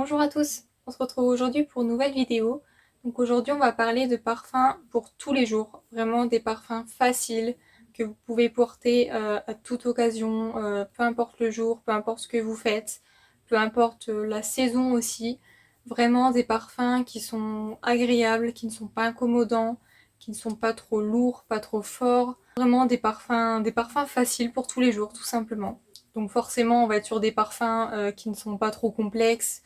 Bonjour à tous, on se retrouve aujourd'hui pour une nouvelle vidéo. Donc aujourd'hui on va parler de parfums pour tous les jours, vraiment des parfums faciles que vous pouvez porter à toute occasion, peu importe le jour, peu importe ce que vous faites, peu importe la saison aussi. Vraiment des parfums qui sont agréables, qui ne sont pas incommodants, qui ne sont pas trop lourds, pas trop forts. Vraiment des parfums faciles pour tous les jours tout simplement. Donc forcément on va être sur des parfums qui ne sont pas trop complexes,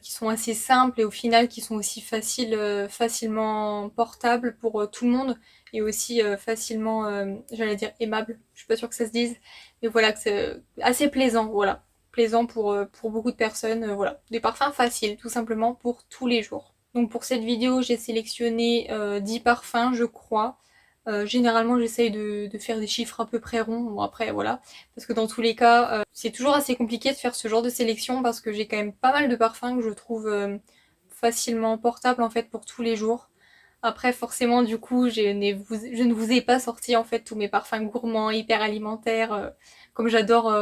qui sont assez simples et au final qui sont aussi facilement portables pour tout le monde et aussi facilement, j'allais dire aimables, je suis pas sûre que ça se dise, mais voilà, que c'est assez plaisant, voilà, plaisant pour beaucoup de personnes, voilà, des parfums faciles tout simplement pour tous les jours. Donc pour cette vidéo j'ai sélectionné 10 parfums je crois. Généralement j'essaye de faire des chiffres à peu près ronds, bon après voilà, parce que dans tous les cas c'est toujours assez compliqué de faire ce genre de sélection parce que j'ai quand même pas mal de parfums que je trouve facilement portables en fait pour tous les jours. Après forcément du coup je ne vous ai pas sorti en fait tous mes parfums gourmands, hyper alimentaires, comme j'adore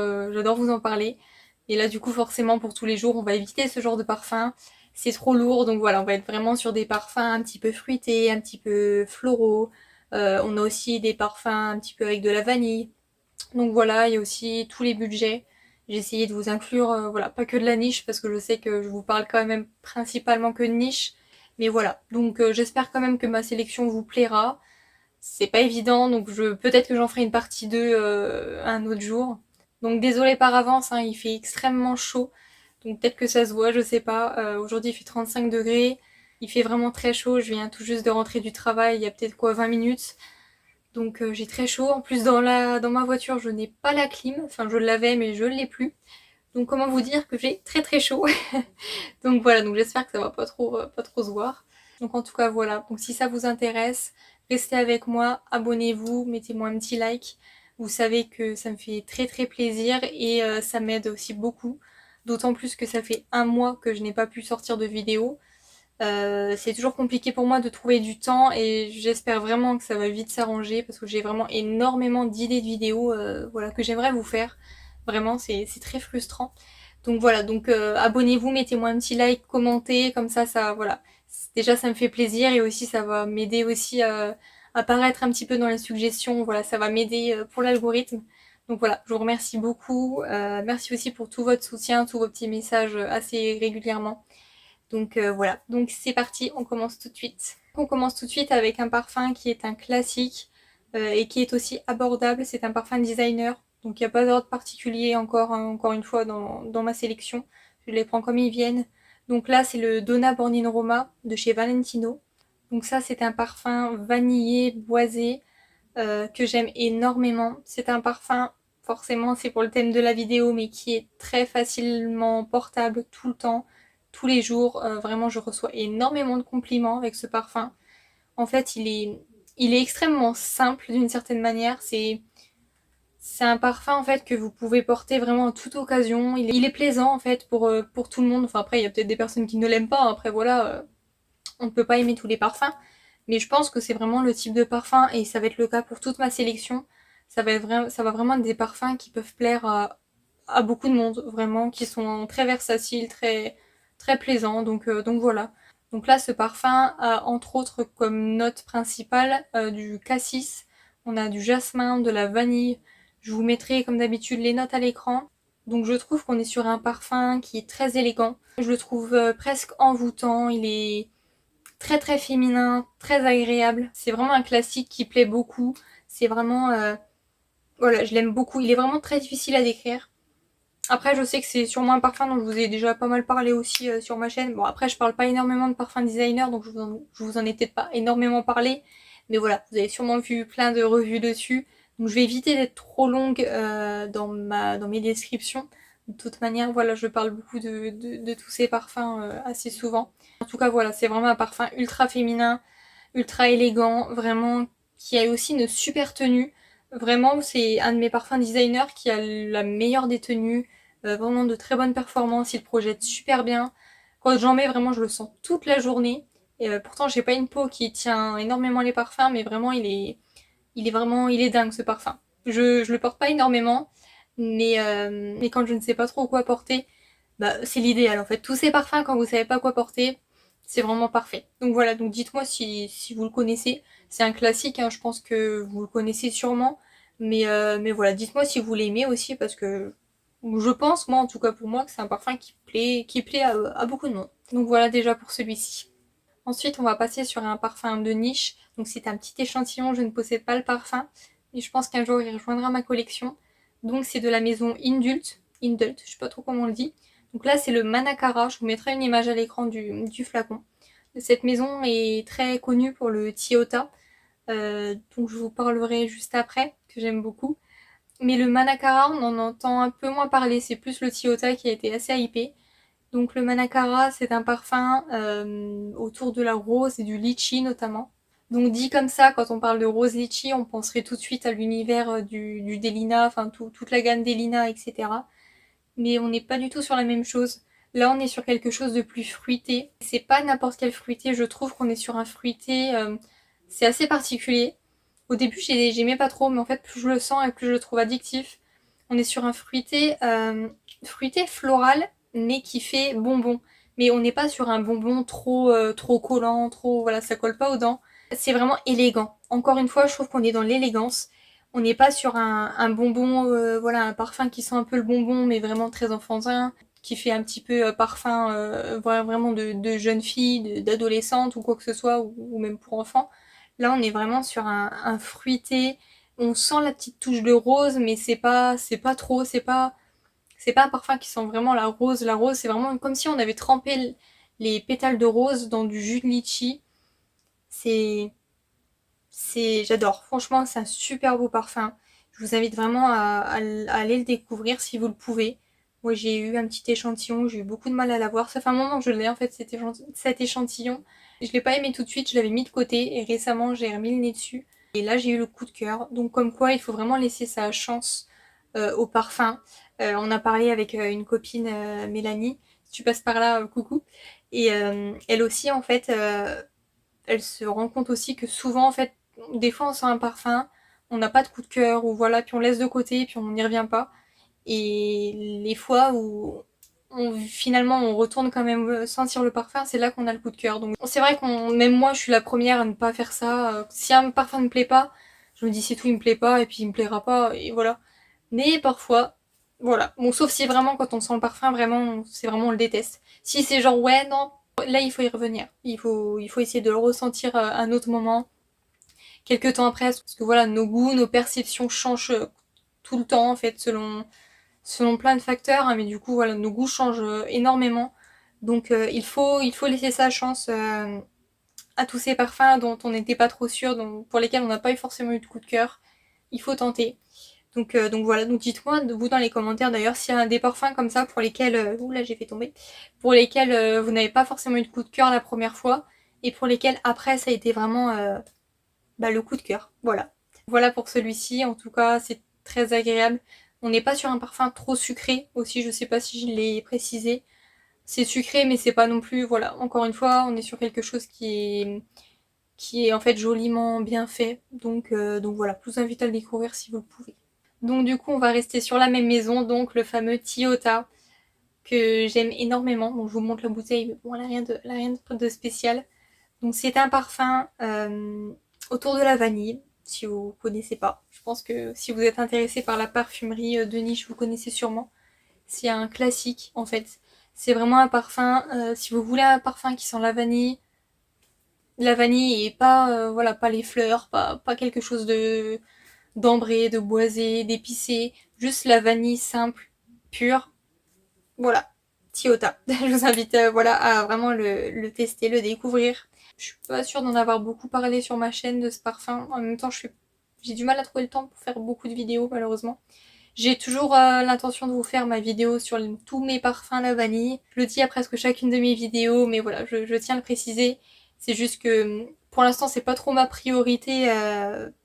vous en parler. Et là du coup forcément pour tous les jours on va éviter ce genre de parfum. C'est trop lourd donc voilà on va être vraiment sur des parfums un petit peu fruités, un petit peu floraux. On a aussi des parfums un petit peu avec de la vanille. Donc voilà, il y a aussi tous les budgets. J'ai essayé de vous inclure, voilà, pas que de la niche, parce que je sais que je vous parle quand même principalement que de niche. Mais voilà, donc j'espère quand même que ma sélection vous plaira. C'est pas évident, donc peut-être que j'en ferai une partie 2 un autre jour. Donc désolé par avance, hein, il fait extrêmement chaud. Donc peut-être que ça se voit, je sais pas. Aujourd'hui il fait 35 degrés. Il fait vraiment très chaud, je viens tout juste de rentrer du travail, il y a peut-être quoi 20 minutes. Donc j'ai très chaud. En plus dans ma voiture je n'ai pas la clim. Enfin je l'avais mais je ne l'ai plus. Donc comment vous dire que j'ai très très chaud. Donc voilà, donc j'espère que ça va pas trop se voir. Donc en tout cas voilà, donc si ça vous intéresse, restez avec moi, abonnez-vous, mettez-moi un petit like. Vous savez que ça me fait très très plaisir et ça m'aide aussi beaucoup. D'autant plus que ça fait un mois que je n'ai pas pu sortir de vidéo. C'est toujours compliqué pour moi de trouver du temps et j'espère vraiment que ça va vite s'arranger parce que j'ai vraiment énormément d'idées de vidéos voilà, que j'aimerais vous faire. Vraiment, c'est très frustrant. Donc voilà, donc abonnez-vous, mettez-moi un petit like, commentez, comme ça, voilà. Déjà, ça me fait plaisir et aussi ça va m'aider aussi à apparaître un petit peu dans les suggestions. Voilà, ça va m'aider pour l'algorithme. Donc voilà, je vous remercie beaucoup. Merci aussi pour tout votre soutien, tous vos petits messages assez régulièrement. Donc voilà, donc c'est parti, on commence tout de suite. On commence tout de suite avec un parfum qui est un classique et qui est aussi abordable. C'est un parfum designer, donc il n'y a pas d'ordre particulier encore, hein, encore une fois dans ma sélection. Je les prends comme ils viennent. Donc là c'est le Donna Born in Roma de chez Valentino. Donc ça c'est un parfum vanillé, boisé, que j'aime énormément. C'est un parfum, forcément c'est pour le thème de la vidéo, mais qui est très facilement portable tout le temps, tous les jours. Vraiment je reçois énormément de compliments avec ce parfum. En fait il est extrêmement simple d'une certaine manière. C'est un parfum en fait que vous pouvez porter vraiment à toute occasion. Il est plaisant en fait pour tout le monde. Enfin après il y a peut-être des personnes qui ne l'aiment pas. Après voilà, on ne peut pas aimer tous les parfums. Mais je pense que c'est vraiment le type de parfum et ça va être le cas pour toute ma sélection. Ça va vraiment être des parfums qui peuvent plaire à beaucoup de monde, vraiment, qui sont très versatiles, très plaisants. Donc voilà. Donc là, ce parfum a entre autres comme note principale du cassis, on a du jasmin, de la vanille. Je vous mettrai comme d'habitude les notes à l'écran. Donc je trouve qu'on est sur un parfum qui est très élégant. Je le trouve presque envoûtant, il est très très féminin, très agréable. C'est vraiment un classique qui plaît beaucoup. C'est vraiment... voilà, je l'aime beaucoup. Il est vraiment très difficile à décrire. Après, je sais que c'est sûrement un parfum dont je vous ai déjà pas mal parlé aussi sur ma chaîne. Bon, après, je parle pas énormément de parfum designer, donc je vous en ai peut-être pas énormément parlé. Mais voilà, vous avez sûrement vu plein de revues dessus. Donc je vais éviter d'être trop longue dans mes descriptions. De toute manière, voilà, je parle beaucoup de tous ces parfums assez souvent. En tout cas, voilà, c'est vraiment un parfum ultra féminin, ultra élégant, vraiment, qui a aussi une super tenue. Vraiment, c'est un de mes parfums designer qui a la meilleure des tenues, vraiment de très bonnes performances, il projette super bien. Quand j'en mets, vraiment, je le sens toute la journée. Et pourtant, j'ai pas une peau qui tient énormément les parfums, mais vraiment, il est dingue ce parfum. Je le porte pas énormément, mais quand je ne sais pas trop quoi porter, c'est l'idéal en fait. Tous ces parfums quand vous savez pas quoi porter, c'est vraiment parfait. Donc voilà, donc dites-moi si vous le connaissez. C'est un classique, hein, je pense que vous le connaissez sûrement. Mais voilà, dites-moi si vous l'aimez aussi parce que je pense, moi en tout cas pour moi, que c'est un parfum qui plaît à beaucoup de monde. Donc voilà déjà pour celui-ci. Ensuite, on va passer sur un parfum de niche. Donc c'est un petit échantillon, je ne possède pas le parfum, mais je pense qu'un jour il rejoindra ma collection. Donc c'est de la maison Indult, je sais pas trop comment on le dit. Donc là c'est le Manakara, je vous mettrai une image à l'écran du flacon. Cette maison est très connue pour le Tiota, dont je vous parlerai juste après, que j'aime beaucoup. Mais le Manakara, on en entend un peu moins parler, c'est plus le Tiota qui a été assez hypé. Donc le Manakara, c'est un parfum autour de la rose et du litchi notamment. Donc dit comme ça, quand on parle de rose litchi, on penserait tout de suite à l'univers du Delina, enfin toute la gamme Delina, etc. Mais on n'est pas du tout sur la même chose. Là, on est sur quelque chose de plus fruité. C'est pas n'importe quel fruité, je trouve qu'on est sur un fruité, c'est assez particulier. Au début, j'aimais pas trop, mais en fait, plus je le sens et plus je le trouve addictif. On est sur un fruité floral, mais qui fait bonbon. Mais on n'est pas sur un bonbon trop collant, voilà, ça colle pas aux dents. C'est vraiment élégant. Encore une fois, je trouve qu'on est dans l'élégance. On n'est pas sur un bonbon, voilà, un parfum qui sent un peu le bonbon, mais vraiment très enfantin, qui fait un petit peu parfum vraiment de jeune fille, d'adolescente ou quoi que ce soit, ou même pour enfants. Là, on est vraiment sur un fruité. On sent la petite touche de rose, mais c'est pas trop, c'est pas un parfum qui sent vraiment la rose. La rose, c'est vraiment comme si on avait trempé les pétales de rose dans du jus de litchi. C'est, j'adore. Franchement, c'est un super beau parfum. Je vous invite vraiment à aller le découvrir si vous le pouvez. Moi, j'ai eu un petit échantillon, j'ai eu beaucoup de mal à l'avoir. Ça fait un moment que je l'ai en fait, cet échantillon. Je l'ai pas aimé tout de suite, je l'avais mis de côté et récemment j'ai remis le nez dessus. Et là, j'ai eu le coup de cœur. Donc, comme quoi, il faut vraiment laisser sa chance au parfum. On a parlé avec une copine, Mélanie. Si tu passes par là, coucou. Et elle aussi, en fait, elle se rend compte aussi que souvent, en fait, des fois on sent un parfum, on n'a pas de coup de cœur, ou voilà, puis on laisse de côté, puis on n'y revient pas. Et les fois où finalement on retourne quand même sentir le parfum, c'est là qu'on a le coup de cœur. Donc c'est vrai même moi je suis la première à ne pas faire ça. Si un parfum ne me plaît pas, je me dis c'est tout, il me plaît pas, et puis il me plaira pas, et voilà. Mais parfois, voilà. Bon, sauf si vraiment quand on sent le parfum, vraiment, c'est vraiment on le déteste. Si c'est genre ouais, non, là il faut y revenir. Il faut essayer de le ressentir à un autre moment, quelques temps après, parce que voilà, nos goûts, nos perceptions changent tout le temps en fait, selon plein de facteurs, hein, mais du coup voilà, nos goûts changent énormément. Donc il faut laisser sa chance à tous ces parfums dont on n'était pas trop sûr, pour lesquels on n'a pas eu forcément eu de coup de cœur. Il faut tenter. Donc voilà, donc dites-moi vous dans les commentaires d'ailleurs s'il y a des parfums comme ça pour lesquels, ouh là j'ai fait tomber, pour lesquels vous n'avez pas forcément eu de coup de cœur la première fois et pour lesquels après ça a été vraiment le coup de cœur. Voilà. Voilà pour celui-ci, en tout cas c'est très agréable. On n'est pas sur un parfum trop sucré aussi, je sais pas si je l'ai précisé. C'est sucré mais c'est pas non plus, voilà, encore une fois on est sur quelque chose qui est en fait joliment bien fait. Donc voilà, je vous invite à le découvrir si vous le pouvez. Donc du coup, on va rester sur la même maison, donc le fameux Tiota que j'aime énormément. Donc je vous montre la bouteille, mais bon, elle a rien de spécial. Donc c'est un parfum autour de la vanille, si vous connaissez pas. Je pense que si vous êtes intéressé par la parfumerie de niche, vous connaissez sûrement. C'est un classique en fait. C'est vraiment un parfum, si vous voulez un parfum qui sent la vanille et pas, voilà, pas les fleurs, pas quelque chose d'ambré, de boisé, d'épicé, juste la vanille simple, pure. Voilà, Tiota. Je vous invite voilà, à vraiment le tester, le découvrir. Je suis pas sûre d'en avoir beaucoup parlé sur ma chaîne de ce parfum. En même temps, j'ai du mal à trouver le temps pour faire beaucoup de vidéos malheureusement. J'ai toujours l'intention de vous faire ma vidéo sur tous mes parfums à la vanille. Je le dis à presque chacune de mes vidéos, mais voilà, je tiens à le préciser. C'est juste que pour l'instant, c'est pas trop ma priorité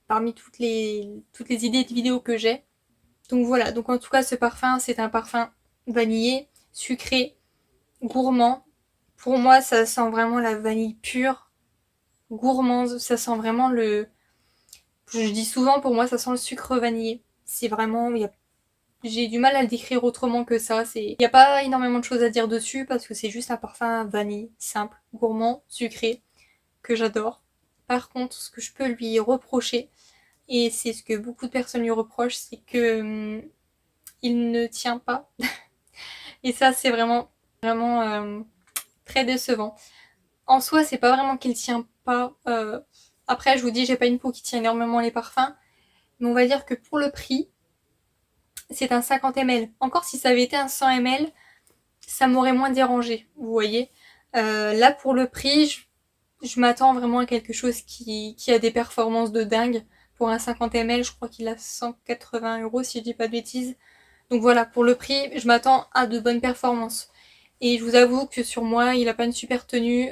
parmi toutes les idées de vidéos que j'ai. Donc voilà, donc en tout cas, ce parfum, c'est un parfum vanillé, sucré, gourmand. Pour moi, ça sent vraiment la vanille pure, gourmande. Ça sent vraiment Je dis souvent, pour moi, ça sent le sucre vanillé. C'est vraiment, J'ai du mal à le décrire autrement que ça. Il n'y a pas énormément de choses à dire dessus parce que c'est juste un parfum vanille, simple, gourmand, sucré, que j'adore. Par contre, ce que je peux lui reprocher, et c'est ce que beaucoup de personnes lui reprochent, c'est que il ne tient pas. Et ça, c'est vraiment très décevant. En soi, c'est pas vraiment qu'il tient pas. Après, je vous dis, j'ai pas une peau qui tient énormément les parfums. Mais on va dire que pour le prix, c'est un 50 ml. Encore si ça avait été un 100 ml, ça m'aurait moins dérangé, vous voyez. Là, pour le prix, je m'attends vraiment à quelque chose qui a des performances de dingue. Pour un 50 ml, je crois qu'il a 180 € si je dis pas de bêtises. Donc voilà, pour le prix, je m'attends à de bonnes performances. Et je vous avoue que sur moi, il a pas une super tenue,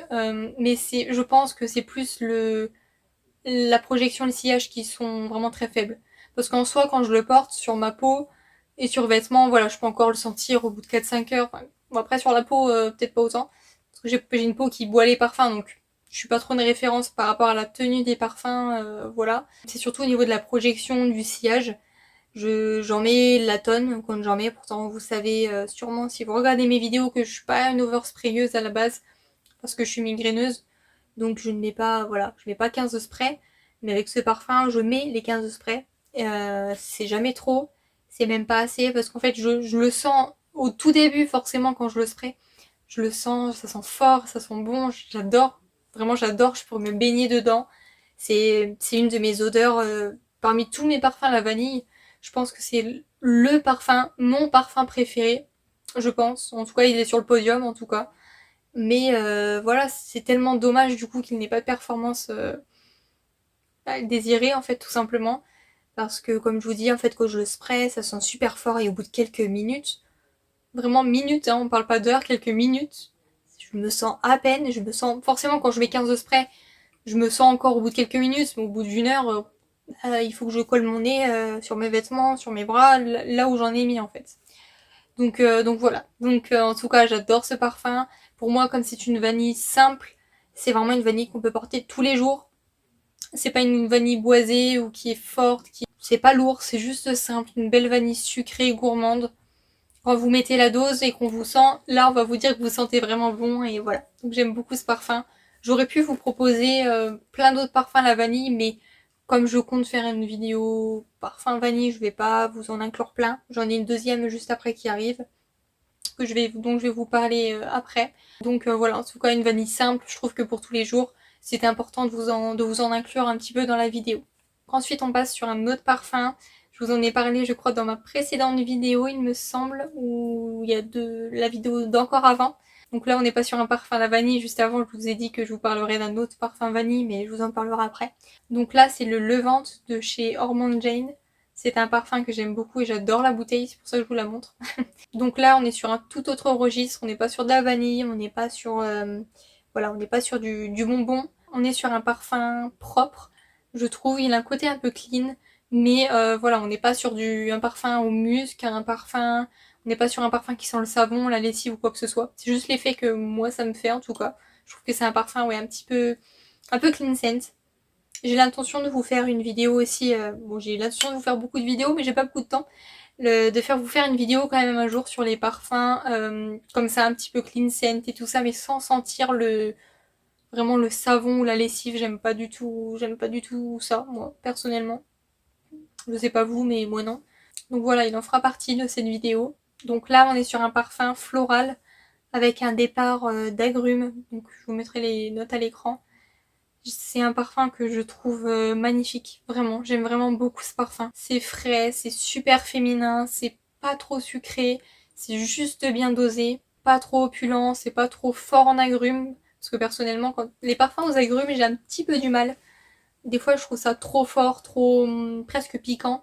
mais je pense que c'est plus la projection et le sillage qui sont vraiment très faibles. Parce qu'en soi, quand je le porte sur ma peau et sur vêtements, voilà, je peux encore le sentir au bout de 4-5 heures. Enfin, bon, après, sur la peau, peut-être pas autant. Parce que j'ai une peau qui boit les parfums, donc je suis pas trop une référence par rapport à la tenue des parfums, voilà. C'est surtout au niveau de la projection, du sillage. J'en mets la tonne quand j'en mets. Pourtant, vous savez sûrement si vous regardez mes vidéos que je suis pas une oversprayeuse à la base parce que je suis migraineuse. Donc je ne mets pas, voilà, je mets pas 15 sprays. Mais avec ce parfum, je mets les 15 sprays. C'est jamais trop. C'est même pas assez parce qu'en fait, je le sens au tout début, forcément, quand je le spray. Je le sens, ça sent fort, ça sent bon. J'adore. Vraiment, j'adore. Je pourrais me baigner dedans. C'est une de mes odeurs. Parmi tous mes parfums, la vanille, je pense que c'est le parfum, mon parfum préféré. Je pense. En tout cas, il est sur le podium, en tout cas. Mais voilà, c'est tellement dommage du coup qu'il n'ait pas de performance désirée en fait tout simplement. Parce que comme je vous dis, en fait quand je le spray, ça sent super fort et au bout de quelques minutes, vraiment minutes, hein, on parle pas d'heures, quelques minutes, je me sens à peine, je me sens forcément quand je mets 15 de spray, je me sens encore au bout de quelques minutes, mais au bout d'une heure, il faut que je colle mon nez sur mes vêtements, sur mes bras, là où j'en ai mis en fait. Donc voilà. Donc en tout cas, j'adore ce parfum. Pour moi, comme c'est une vanille simple, c'est vraiment une vanille qu'on peut porter tous les jours. C'est pas une vanille boisée ou qui est forte, c'est pas lourd, c'est juste simple, une belle vanille sucrée, gourmande. Quand vous mettez la dose et qu'on vous sent, là on va vous dire que vous sentez vraiment bon et voilà. Donc j'aime beaucoup ce parfum. J'aurais pu vous proposer plein d'autres parfums à la vanille, mais comme je compte faire une vidéo parfum vanille, je vais pas vous en inclure plein. J'en ai une deuxième juste après qui arrive dont je vais vous parler après. Donc voilà, en tout cas une vanille simple, je trouve que pour tous les jours, c'était important de vous en inclure un petit peu dans la vidéo. Ensuite on passe sur un autre parfum. Je vous en ai parlé je crois dans ma précédente vidéo il me semble, où il y a la vidéo d'encore avant. Donc là on n'est pas sur un parfum à la vanille, juste avant je vous ai dit que je vous parlerai d'un autre parfum vanille mais je vous en parlerai après. Donc là c'est le Levante de chez Ormond Jane. C'est un parfum que j'aime beaucoup et j'adore la bouteille, c'est pour ça que je vous la montre. Donc là, on est sur un tout autre registre, on n'est pas sur de la vanille, on n'est pas sur, voilà, on n'est pas sur du bonbon. On est sur un parfum propre, je trouve. Il a un côté un peu clean, mais voilà, on n'est pas sur un parfum au musc, on n'est pas sur un parfum qui sent le savon, la lessive ou quoi que ce soit. C'est juste l'effet que moi ça me fait en tout cas. Je trouve que c'est un parfum, ouais, un peu clean scent. J'ai l'intention de vous faire une vidéo aussi. Bon, j'ai l'intention de vous faire beaucoup de vidéos, mais j'ai pas beaucoup de temps. De vous faire une vidéo quand même un jour sur les parfums, comme ça, un petit peu clean scent et tout ça, mais sans sentir vraiment le savon ou la lessive. J'aime pas du tout ça, moi, personnellement. Je sais pas vous, mais moi non. Donc voilà, il en fera partie de cette vidéo. Donc là, on est sur un parfum floral avec un départ d'agrumes. Donc je vous mettrai les notes à l'écran. C'est un parfum que je trouve magnifique, vraiment. J'aime vraiment beaucoup ce parfum. C'est frais, c'est super féminin, c'est pas trop sucré, c'est juste bien dosé, pas trop opulent, c'est pas trop fort en agrumes. Parce que personnellement, quand les parfums aux agrumes, j'ai un petit peu du mal. Des fois, je trouve ça trop fort, trop presque piquant.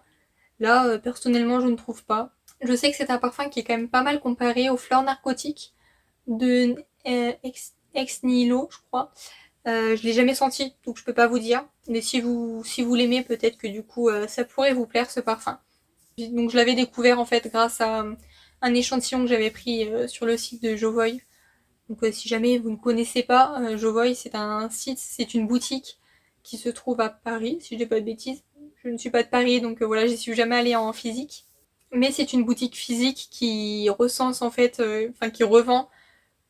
Là, personnellement, je ne trouve pas. Je sais que c'est un parfum qui est quand même pas mal comparé aux fleurs narcotiques de Ex Nihilo, je crois. Je l'ai jamais senti, donc je peux pas vous dire. Mais si vous l'aimez, peut-être que du coup, ça pourrait vous plaire ce parfum. Donc je l'avais découvert en fait grâce à un échantillon que j'avais pris sur le site de Jovoy. Donc si jamais vous ne connaissez pas, Jovoy c'est un site, c'est une boutique qui se trouve à Paris, si je dis pas de bêtises. Je ne suis pas de Paris, donc voilà, j'y suis jamais allée en physique. mais c'est une boutique physique qui recense en fait, qui revend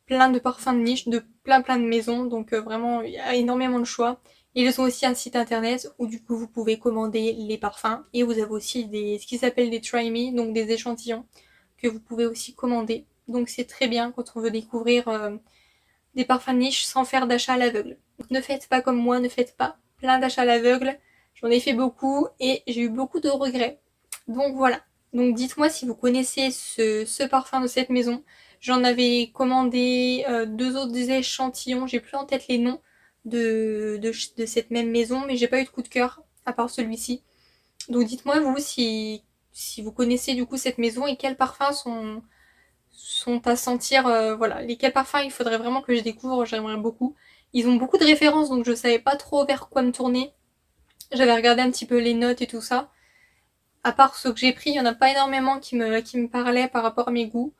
plein de parfums de niche de plein de maisons, donc vraiment il y a énormément de choix. Et ils ont aussi un site internet où du coup vous pouvez commander les parfums, et vous avez aussi ce qui s'appelle des try me, donc des échantillons que vous pouvez aussi commander. Donc c'est très bien quand on veut découvrir des parfums de niche sans faire d'achat à l'aveugle. Donc ne faites pas comme moi, ne faites pas plein d'achats à l'aveugle. J'en ai fait beaucoup et j'ai eu beaucoup de regrets. Donc voilà. Donc dites-moi si vous connaissez ce parfum de cette maison. J'en avais commandé deux autres échantillons, j'ai plus en tête les noms de cette même maison, mais j'ai pas eu de coup de cœur à part celui-ci. Donc dites-moi vous si vous connaissez du coup cette maison et quels parfums sont à sentir, voilà, lesquels parfums il faudrait vraiment que je découvre, j'aimerais beaucoup. Ils ont beaucoup de références, donc je savais pas trop vers quoi me tourner. J'avais regardé un petit peu les notes et tout ça. À part ceux que j'ai pris, il y en a pas énormément qui me parlaient par rapport à mes goûts.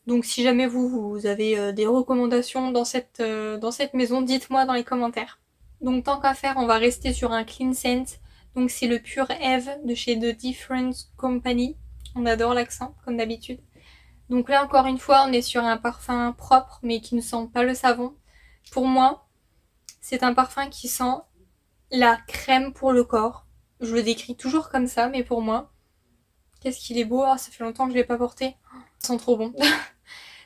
Donc si jamais vous avez des recommandations dans cette maison, dites-moi dans les commentaires. Donc tant qu'à faire, on va rester sur un clean scent. Donc c'est le Pure Eve de chez The Different Company. On adore l'accent, comme d'habitude. Donc là, encore une fois, on est sur un parfum propre, mais qui ne sent pas le savon. Pour moi, c'est un parfum qui sent la crème pour le corps. Je le décris toujours comme ça, mais pour moi, qu'est-ce qu'il est beau. Ah, ça fait longtemps que je ne l'ai pas porté. Ça sent trop bon.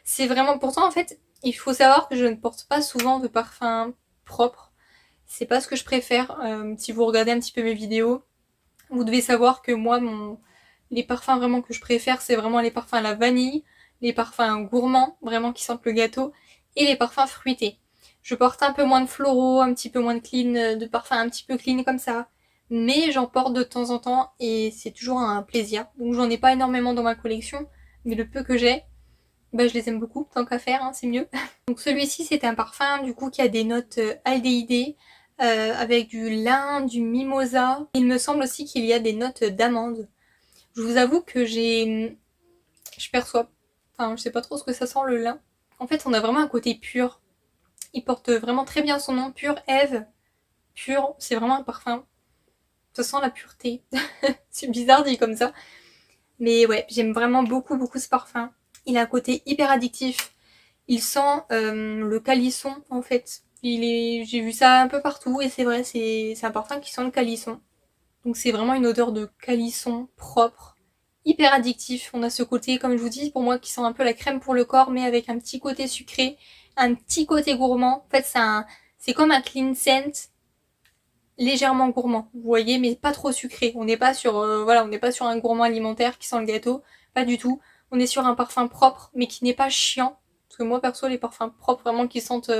C'est vraiment... Pourtant, en fait, il faut savoir que je ne porte pas souvent de parfum propre. C'est pas ce que je préfère. Si vous regardez un petit peu mes vidéos, vous devez savoir que moi, les parfums vraiment que je préfère, c'est vraiment les parfums à la vanille, les parfums gourmands, vraiment qui sentent le gâteau, et les parfums fruités. Je porte un peu moins de floraux, un petit peu moins de clean, de parfums un petit peu clean comme ça, mais j'en porte de temps en temps et c'est toujours un plaisir. Donc j'en ai pas énormément dans ma collection, mais le peu que j'ai, bah, je les aime beaucoup, tant qu'à faire, hein, c'est mieux. Donc celui-ci, c'est un parfum du coup qui a des notes aldéhyde, avec du lin, du mimosa. Il me semble aussi qu'il y a des notes d'amande. Je vous avoue que je perçois, enfin je sais pas trop ce que ça sent le lin. En fait, on a vraiment un côté pur. Il porte vraiment très bien son nom, Pure Eve. Pur, c'est vraiment un parfum. Ça sent la pureté. C'est bizarre dit comme ça. Mais ouais, j'aime vraiment beaucoup ce parfum. Il a un côté hyper addictif. Il sent le calisson en fait. J'ai vu ça un peu partout et c'est vrai, c'est un parfum qui sent le calisson. Donc c'est vraiment une odeur de calisson propre, hyper addictif. On a ce côté, comme je vous dis, pour moi qui sent un peu la crème pour le corps, mais avec un petit côté sucré, un petit côté gourmand. En fait, c'est comme un clean scent légèrement gourmand, vous voyez, mais pas trop sucré. On n'est pas sur, voilà, on n'est pas sur un gourmand alimentaire qui sent le gâteau, pas du tout. On est sur un parfum propre, mais qui n'est pas chiant. Parce que moi, perso, les parfums propres, vraiment, qui sentent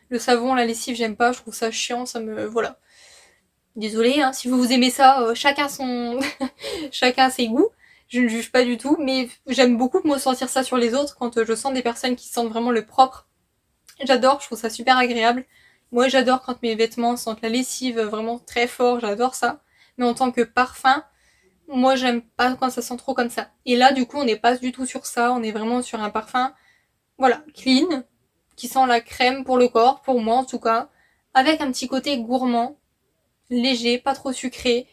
le savon, la lessive, j'aime pas. Je trouve ça chiant, ça me, voilà. Désolée, hein, si vous aimez ça, chacun son, chacun ses goûts. Je ne juge pas du tout, mais j'aime beaucoup me ressentir ça sur les autres quand je sens des personnes qui sentent vraiment le propre. J'adore, je trouve ça super agréable. Moi, j'adore quand mes vêtements sentent la lessive vraiment très fort, j'adore ça. Mais en tant que parfum, moi, j'aime pas quand ça sent trop comme ça. Et là, du coup, on n'est pas du tout sur ça, on est vraiment sur un parfum, voilà, clean, qui sent la crème pour le corps, pour moi en tout cas, avec un petit côté gourmand, léger, pas trop sucré.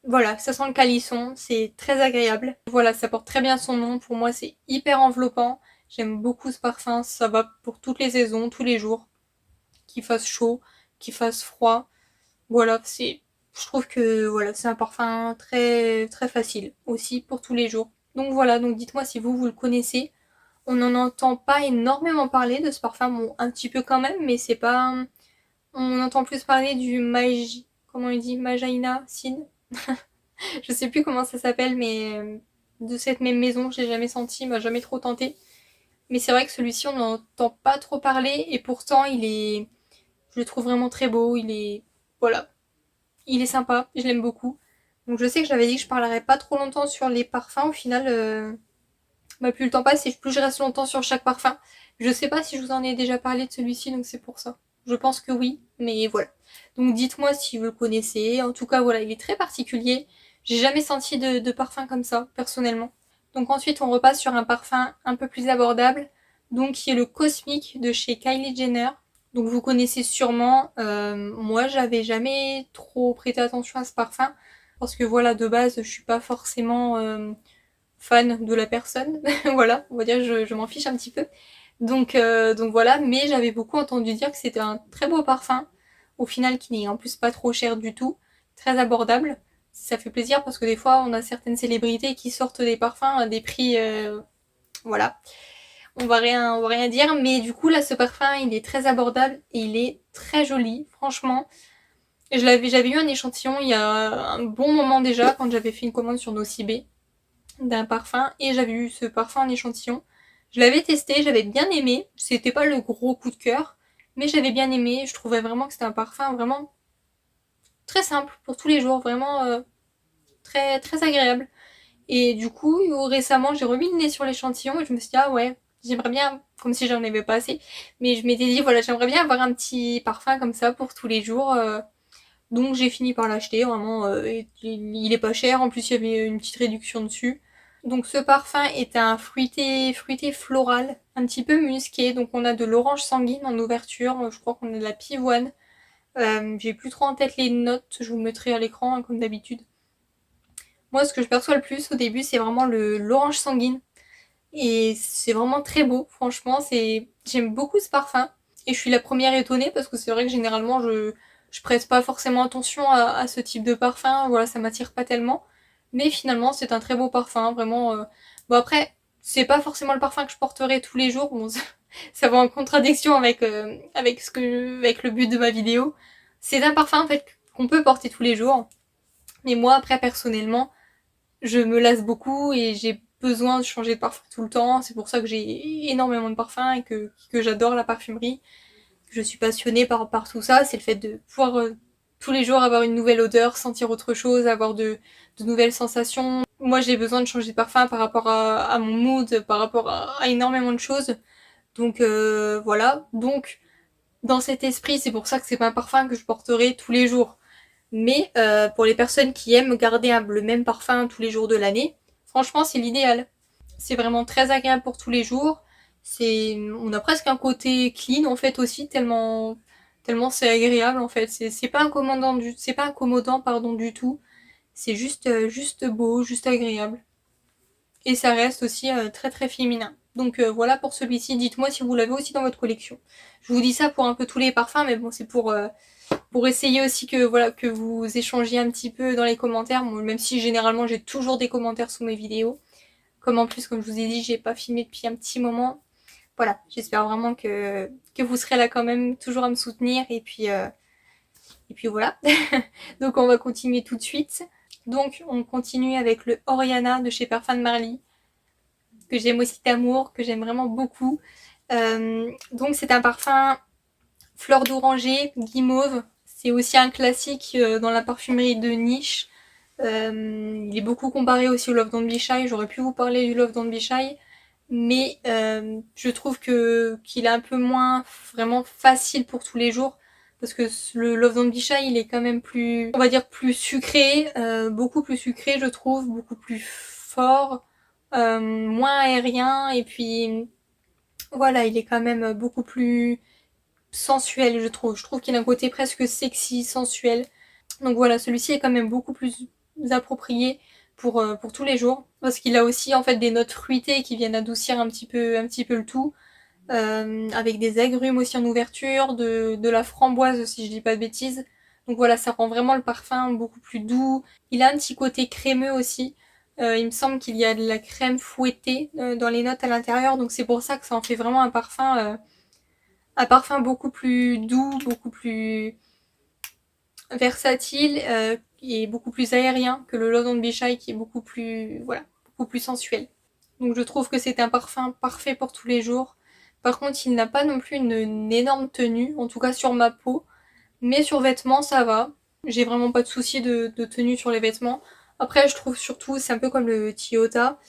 Voilà, ça sent le calisson, c'est très agréable. Voilà, ça porte très bien son nom, pour moi c'est hyper enveloppant. J'aime beaucoup ce parfum, ça va pour toutes les saisons, tous les jours. Qu'il fasse chaud, qu'il fasse froid. Voilà, je trouve que voilà, c'est un parfum très très facile aussi pour tous les jours. Donc voilà, donc dites-moi si vous le connaissez. On n'en entend pas énormément parler de ce parfum, bon un petit peu quand même, mais c'est pas. On entend plus parler du comment il dit, Majaina Sin. Je sais plus comment ça s'appelle, mais de cette même maison, je l'ai jamais senti, m'a jamais trop tenté. Mais c'est vrai que celui-ci, on n'entend pas trop parler et pourtant je le trouve vraiment très beau. Voilà, il est sympa, je l'aime beaucoup. Donc je sais que j'avais dit que je parlerais pas trop longtemps sur les parfums. Au final, bah, plus le temps passe et plus je reste longtemps sur chaque parfum. Je sais pas si je vous en ai déjà parlé de celui-ci, donc c'est pour ça. Je pense que oui, mais voilà. Donc dites-moi si vous le connaissez. En tout cas, voilà, il est très particulier. J'ai jamais senti de parfum comme ça, personnellement. Donc ensuite, on repasse sur un parfum un peu plus abordable, donc qui est le Cosmic de chez Kylie Jenner. Donc vous connaissez sûrement. Moi, j'avais jamais trop prêté attention à ce parfum parce que voilà, de base, je suis pas forcément fan de la personne. Voilà, on va dire je m'en fiche un petit peu. Donc voilà, mais j'avais beaucoup entendu dire que c'était un très beau parfum, au final qui n'est en plus pas trop cher du tout, très abordable. Ça fait plaisir parce que des fois on a certaines célébrités qui sortent des parfums à des prix, voilà, on va rien dire, mais du coup là ce parfum il est très abordable et il est très joli, franchement. J'avais eu un échantillon il y a un bon moment déjà quand j'avais fait une commande sur Nocibé d'un parfum et j'avais eu ce parfum en échantillon. Je l'avais testé, j'avais bien aimé. C'était pas le gros coup de cœur, mais j'avais bien aimé. Je trouvais vraiment que c'était un parfum vraiment très simple pour tous les jours, vraiment très très agréable. Et du coup, récemment, j'ai remis le nez sur l'échantillon et je me suis dit ah ouais, j'aimerais bien, comme si j'en avais pas assez, mais je m'étais dit voilà, j'aimerais bien avoir un petit parfum comme ça pour tous les jours. Donc j'ai fini par l'acheter, vraiment, il est pas cher, en plus il y avait une petite réduction dessus. Donc ce parfum est un fruité floral, un petit peu musqué. Donc on a de l'orange sanguine en ouverture, je crois qu'on a de la pivoine. J'ai plus trop en tête les notes, je vous le mettrai à l'écran hein, comme d'habitude. Moi ce que je perçois le plus au début c'est vraiment l'orange sanguine. Et c'est vraiment très beau, franchement, j'aime beaucoup ce parfum. Et je suis la première étonnée parce que c'est vrai que généralement je prête pas forcément attention à ce type de parfum, voilà, ça m'attire pas tellement. Mais finalement, c'est un très beau parfum, vraiment. Bon après, c'est pas forcément le parfum que je porterai tous les jours, bon, ça va en contradiction avec le but de ma vidéo. C'est un parfum en fait qu'on peut porter tous les jours. Mais moi, après, personnellement, je me lasse beaucoup et j'ai besoin de changer de parfum tout le temps. C'est pour ça que j'ai énormément de parfums et que j'adore la parfumerie. Je suis passionnée par tout ça. C'est le fait de pouvoir tous les jours avoir une nouvelle odeur, sentir autre chose, avoir de nouvelles sensations. Moi, j'ai besoin de changer de parfum par rapport à mon mood, par rapport à énormément de choses. Donc voilà. Donc dans cet esprit, c'est pour ça que c'est pas un parfum que je porterai tous les jours. Mais pour les personnes qui aiment garder le même parfum tous les jours de l'année, franchement, c'est l'idéal. C'est vraiment très agréable pour tous les jours. On a presque un côté clean en fait aussi, tellement c'est agréable en fait. C'est pas c'est pas incommodant pardon du tout. C'est juste beau, juste agréable. Et ça reste aussi très très féminin. Donc voilà pour celui-ci. Dites-moi si vous l'avez aussi dans votre collection. Je vous dis ça pour un peu tous les parfums, mais bon, c'est pour essayer aussi que voilà que vous échangiez un petit peu dans les commentaires, bon, même si généralement j'ai toujours des commentaires sous mes vidéos. Comme en plus, comme je vous ai dit, j'ai pas filmé depuis un petit moment. Voilà, j'espère vraiment que vous serez là quand même, toujours à me soutenir. Et puis voilà. Donc on va continuer tout de suite. Donc on continue avec le Oriana de chez Parfum de Marly, que j'aime aussi d'amour, que j'aime vraiment beaucoup. Donc c'est un parfum fleur d'oranger, guimauve. C'est aussi un classique dans la parfumerie de niche. Il est beaucoup comparé aussi au Love Don't Be Shy. J'aurais pu vous parler du Love Don't Be Shy, mais je trouve qu'il est un peu moins vraiment facile pour tous les jours. Parce que le Love Don't Be Shy, il est quand même plus, on va dire, plus sucré, beaucoup plus sucré, je trouve, beaucoup plus fort, moins aérien, et puis voilà, il est quand même beaucoup plus sensuel, je trouve. Je trouve qu'il a un côté presque sexy, sensuel. Donc voilà, celui-ci est quand même beaucoup plus approprié pour tous les jours. Parce qu'il a aussi en fait des notes fruitées qui viennent adoucir un petit peu le tout. Avec des agrumes aussi en ouverture, de la framboise si je dis pas de bêtises. Donc voilà, ça rend vraiment le parfum beaucoup plus doux. Il a un petit côté crémeux aussi. Il me semble qu'il y a de la crème fouettée dans les notes à l'intérieur. Donc c'est pour ça que ça en fait vraiment un parfum beaucoup plus doux, beaucoup plus versatile et beaucoup plus aérien que le Love Don't Be Shy qui est beaucoup plus, voilà, beaucoup plus sensuel. Donc je trouve que c'est un parfum parfait pour tous les jours. Par contre, il n'a pas non plus une énorme tenue, en tout cas sur ma peau. Mais sur vêtements, ça va. J'ai vraiment pas de soucis de tenue sur les vêtements. Après, je trouve surtout, c'est un peu comme le Toyota.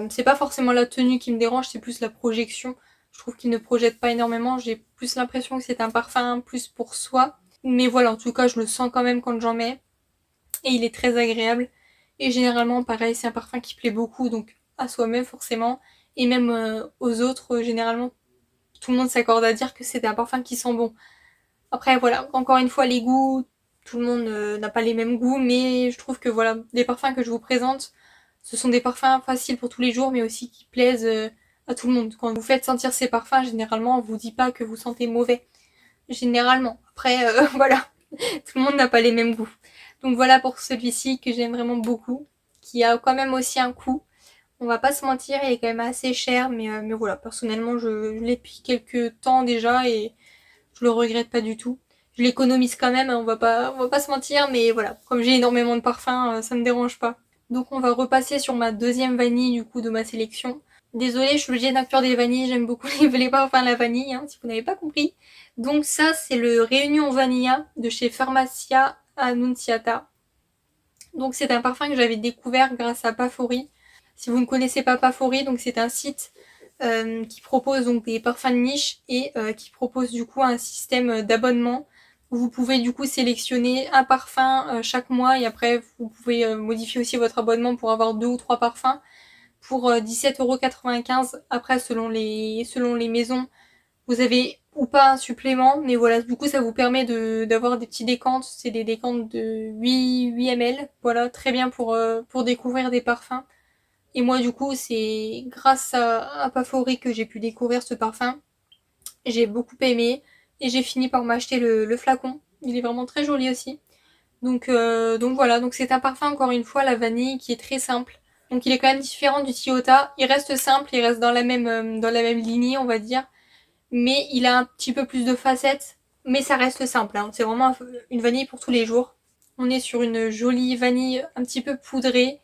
C'est pas forcément la tenue qui me dérange, c'est plus la projection. Je trouve qu'il ne projette pas énormément. J'ai plus l'impression que c'est un parfum plus pour soi. Mais voilà, en tout cas, je le sens quand même quand j'en mets. Et il est très agréable. Et généralement, pareil, c'est un parfum qui plaît beaucoup, donc à soi-même forcément. Et même aux autres, généralement, tout le monde s'accorde à dire que c'est un parfum qui sent bon. Après, voilà, encore une fois, les goûts, tout le monde n'a pas les mêmes goûts, mais je trouve que voilà, les parfums que je vous présente Ce sont des parfums faciles pour tous les jours, mais aussi qui plaisent à tout le monde. Quand vous faites sentir ces parfums, généralement, on vous dit pas que vous sentez mauvais. Généralement. Après, voilà, tout le monde n'a pas les mêmes goûts. Donc voilà pour celui-ci que j'aime vraiment beaucoup, qui a quand même aussi un coût. On va pas se mentir, il est quand même assez cher, mais voilà, personnellement, je l'ai depuis quelques temps déjà et je le regrette pas du tout. Je l'économise quand même, on va pas se mentir, mais voilà, comme j'ai énormément de parfums, ça me dérange pas. Donc on va repasser sur ma deuxième vanille du coup de ma sélection. Désolée, je suis obligée d'inclure des vanilles, j'aime beaucoup les parfums à la vanille, hein, si vous n'avez pas compris. Donc ça, c'est le Réunion Vanilla de chez Pharmacia Annunziata. Donc c'est un parfum que j'avais découvert grâce à Pafori. Si vous ne connaissez pas Pafori, donc c'est un site qui propose donc des parfums de niche et qui propose du coup un système d'abonnement où vous pouvez du coup sélectionner un parfum chaque mois et après vous pouvez modifier aussi votre abonnement pour avoir 2 ou 3 parfums pour 17,95 €. Après selon les maisons, vous avez ou pas un supplément, mais voilà, du coup ça vous permet d'avoir des petits décantes, c'est des décantes de 8 ml, voilà, très bien pour découvrir des parfums. Et moi du coup c'est grâce à Pafori que j'ai pu découvrir ce parfum. J'ai beaucoup aimé et j'ai fini par m'acheter le flacon. Il est vraiment très joli aussi. Donc voilà, donc c'est un parfum encore une fois la vanille qui est très simple. Donc il est quand même différent du Toyota. Il reste simple, il reste dans la même lignée on va dire. Mais il a un petit peu plus de facettes. Mais ça reste simple, hein. C'est vraiment une vanille pour tous les jours. On est sur une jolie vanille un petit peu poudrée,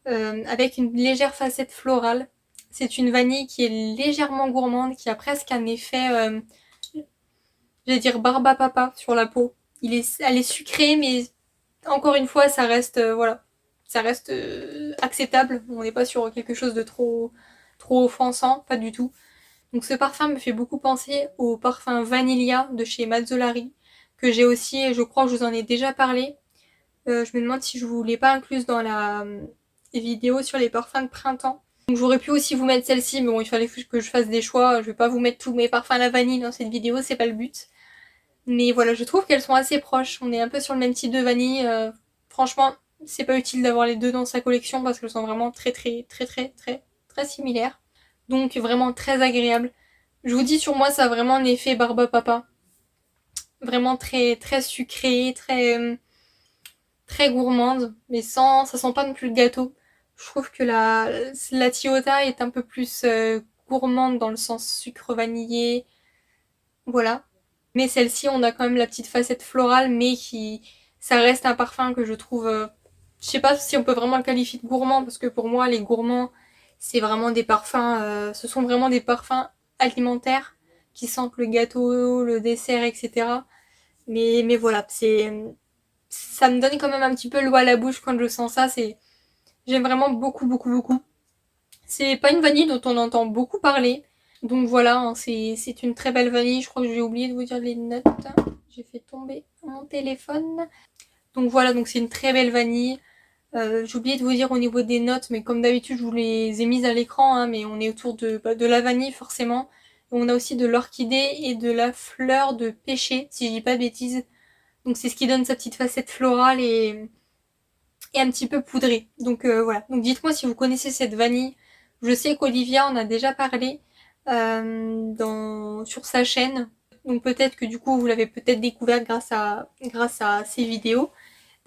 avec une légère facette florale. C'est une vanille qui est légèrement gourmande, qui a presque un effet, j'allais dire barbe à papa sur la peau. Elle est sucrée, mais encore une fois, ça reste, voilà, ça reste acceptable. On n'est pas sur quelque chose de trop offensant, pas du tout. Donc ce parfum me fait beaucoup penser au parfum Vanilla de chez Mazzolari, que j'ai aussi, et je crois que je vous en ai déjà parlé. Je me demande si je vous l'ai pas incluse dans la vidéo sur les parfums de printemps. Donc j'aurais pu aussi vous mettre celle-ci, mais bon, il fallait que je fasse des choix. Je vais pas vous mettre tous mes parfums à la vanille dans cette vidéo, c'est pas le but. Mais voilà, je trouve qu'elles sont assez proches. On est un peu sur le même type de vanille. Franchement, c'est pas utile d'avoir les deux dans sa collection parce qu'elles sont vraiment très similaires. Donc vraiment très agréable. Je vous dis, sur moi, ça a vraiment un effet barbe à papa. Vraiment très sucré, très gourmande, mais ça sent pas non plus le gâteau. Je trouve que la Toyota est un peu plus gourmande dans le sens sucre vanillé, voilà. Mais celle-ci, on a quand même la petite facette florale, mais ça reste un parfum que je trouve, je sais pas si on peut vraiment le qualifier de gourmand, parce que pour moi, les gourmands, c'est vraiment des parfums, ce sont vraiment des parfums alimentaires qui sentent le gâteau, le dessert, etc. Mais voilà, ça me donne quand même un petit peu l'eau à la bouche quand je sens ça. J'aime vraiment beaucoup. C'est pas une vanille dont on entend beaucoup parler. Donc voilà, hein, c'est une très belle vanille. Je crois que j'ai oublié de vous dire les notes. J'ai fait tomber mon téléphone. Donc voilà, donc c'est une très belle vanille. J'ai oublié de vous dire au niveau des notes, mais comme d'habitude, je vous les ai mises à l'écran, hein, mais on est autour de la vanille forcément. On a aussi de l'orchidée et de la fleur de pêcher, si je dis pas de bêtises. Donc c'est ce qui donne sa petite facette florale et un petit peu poudrée. Donc voilà. Donc dites-moi si vous connaissez cette vanille. Je sais qu'Olivia en a déjà parlé sur sa chaîne. Donc peut-être que du coup vous l'avez peut-être découverte grâce à ces vidéos.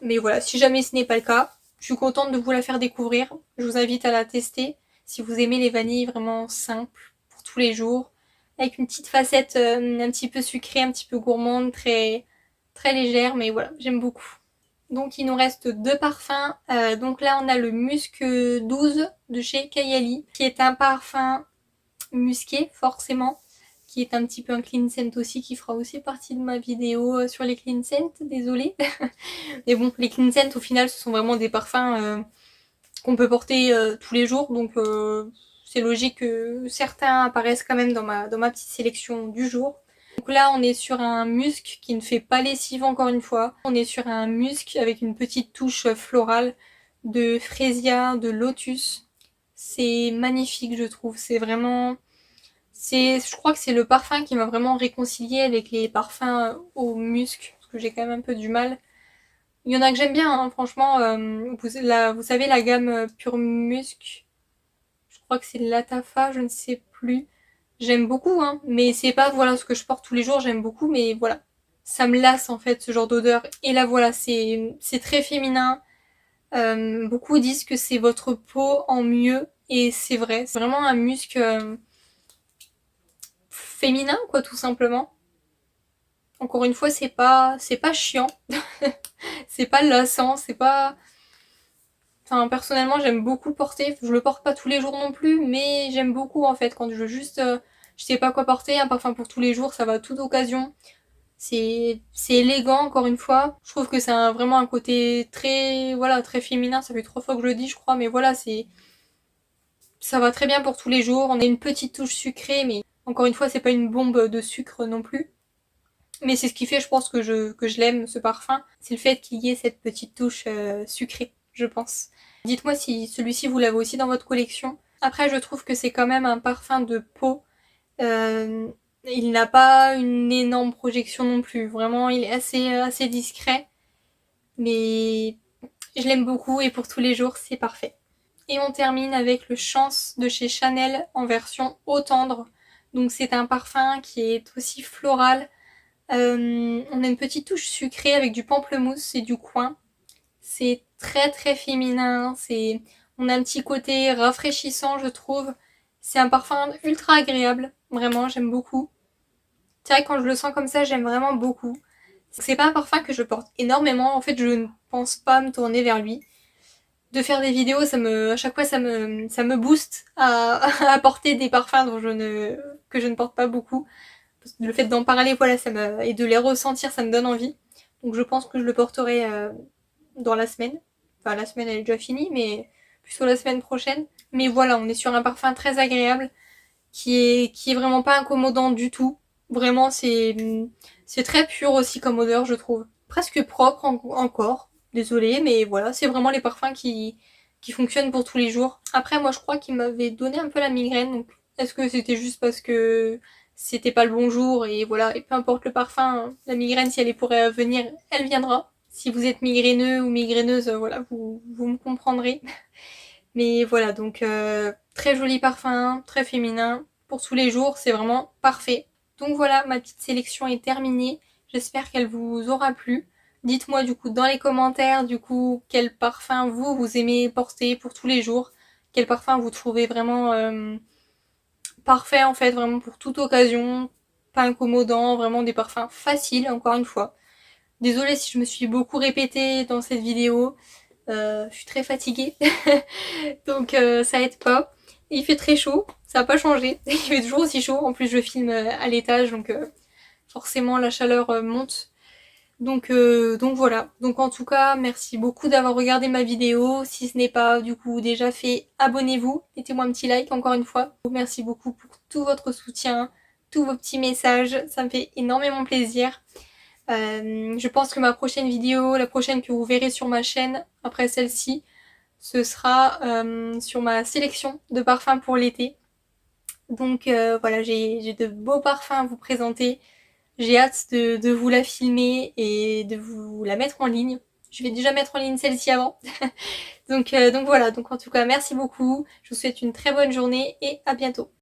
Mais voilà, si jamais ce n'est pas le cas, je suis contente de vous la faire découvrir. Je vous invite à la tester si vous aimez les vanilles vraiment simples pour tous les jours. Avec une petite facette un petit peu sucrée, un petit peu gourmande, très légère, mais voilà, j'aime beaucoup. Donc il nous reste deux parfums. Donc là on a le Musc 12 de chez Kayali, qui est un parfum musqué forcément, qui est un petit peu un clean scent aussi, qui fera aussi partie de ma vidéo sur les clean scent, désolée. Mais bon, les clean scent au final ce sont vraiment des parfums qu'on peut porter tous les jours, donc c'est logique que certains apparaissent quand même dans ma petite sélection du jour. Donc là on est sur un musc qui ne fait pas lessive encore une fois. On est sur un musc avec une petite touche florale de frésia, de lotus. C'est magnifique je trouve, c'est vraiment... Je crois que c'est le parfum qui m'a vraiment réconciliée avec les parfums au musc, parce que j'ai quand même un peu du mal. Il y en a que j'aime bien, hein, franchement. Vous savez, la gamme Pure Musc, je crois que c'est Latafa, je ne sais plus. J'aime beaucoup, hein, mais c'est pas voilà ce que je porte tous les jours, j'aime beaucoup, mais voilà. Ça me lasse en fait ce genre d'odeur. Et là voilà, c'est très féminin. Beaucoup disent que c'est votre peau en mieux, et c'est vrai. C'est vraiment un musc féminin, quoi, tout simplement. Encore une fois, c'est pas chiant, c'est pas lassant, c'est pas. Enfin, personnellement, j'aime beaucoup porter. Je le porte pas tous les jours non plus, mais j'aime beaucoup en fait quand je veux juste, je sais pas quoi porter, un parfum pour tous les jours, ça va à toute occasion. C'est élégant encore une fois. Je trouve que c'est vraiment un côté très voilà très féminin. Ça fait 3 fois que je le dis, je crois, mais voilà ça va très bien pour tous les jours. On a une petite touche sucrée, mais encore une fois, c'est pas une bombe de sucre non plus. Mais c'est ce qui fait, je pense, que je l'aime, ce parfum. C'est le fait qu'il y ait cette petite touche sucrée, je pense. Dites-moi si celui-ci, vous l'avez aussi dans votre collection. Après, je trouve que c'est quand même un parfum de peau. Euh, il n'a pas une énorme projection non plus. Vraiment, il est assez discret. Mais je l'aime beaucoup et pour tous les jours, c'est parfait. Et on termine avec le Chance de chez Chanel en version eau tendre. Donc c'est un parfum qui est aussi floral. On a une petite touche sucrée avec du pamplemousse et du coin. C'est très très féminin. On a un petit côté rafraîchissant, je trouve. C'est un parfum ultra agréable. Vraiment, j'aime beaucoup. C'est vrai que quand je le sens comme ça, j'aime vraiment beaucoup. C'est pas un parfum que je porte énormément. En fait, je ne pense pas me tourner vers lui. De faire des vidéos, à chaque fois, ça me booste à porter des parfums que je ne porte pas beaucoup. Le fait d'en parler, voilà, et de les ressentir, ça me donne envie. Donc je pense que je le porterai dans la semaine. Enfin, la semaine elle est déjà finie, mais plutôt la semaine prochaine. Mais voilà, on est sur un parfum très agréable qui est vraiment pas incommodant du tout. Vraiment, c'est très pur aussi comme odeur, je trouve. Presque propre encore. Désolée, mais voilà, c'est vraiment les parfums qui fonctionnent pour tous les jours. Après, moi, je crois qu'il m'avait donné un peu la migraine, donc est-ce que c'était juste parce que c'était pas le bon jour et voilà, et peu importe le parfum, la migraine, si elle pourrait venir, elle viendra. Si vous êtes migraineux ou migraineuse, voilà, vous me comprendrez. Mais voilà, donc très joli parfum, très féminin. Pour tous les jours, c'est vraiment parfait. Donc voilà, ma petite sélection est terminée. J'espère qu'elle vous aura plu. Dites-moi du coup dans les commentaires du coup quel parfum vous aimez porter pour tous les jours. Quel parfum vous trouvez vraiment parfait en fait, vraiment pour toute occasion. Pas incommodant, vraiment des parfums faciles encore une fois. Désolée si je me suis beaucoup répétée dans cette vidéo. Je suis très fatiguée. Donc ça aide pas. Il fait très chaud, ça n'a pas changé. Il fait toujours aussi chaud. En plus je filme à l'étage, donc forcément la chaleur monte. Donc voilà. Donc en tout cas, merci beaucoup d'avoir regardé ma vidéo. Si ce n'est pas du coup déjà fait, abonnez-vous. Mettez-moi un petit like encore une fois. Merci beaucoup pour tout votre soutien, tous vos petits messages. Ça me fait énormément plaisir. Je pense que ma prochaine vidéo, la prochaine que vous verrez sur ma chaîne, après celle-ci, ce sera sur ma sélection de parfums pour l'été. Donc voilà, j'ai de beaux parfums à vous présenter. J'ai hâte de vous la filmer et de vous la mettre en ligne. Je vais déjà mettre en ligne celle-ci avant. Donc voilà, donc en tout cas merci beaucoup. Je vous souhaite une très bonne journée et à bientôt.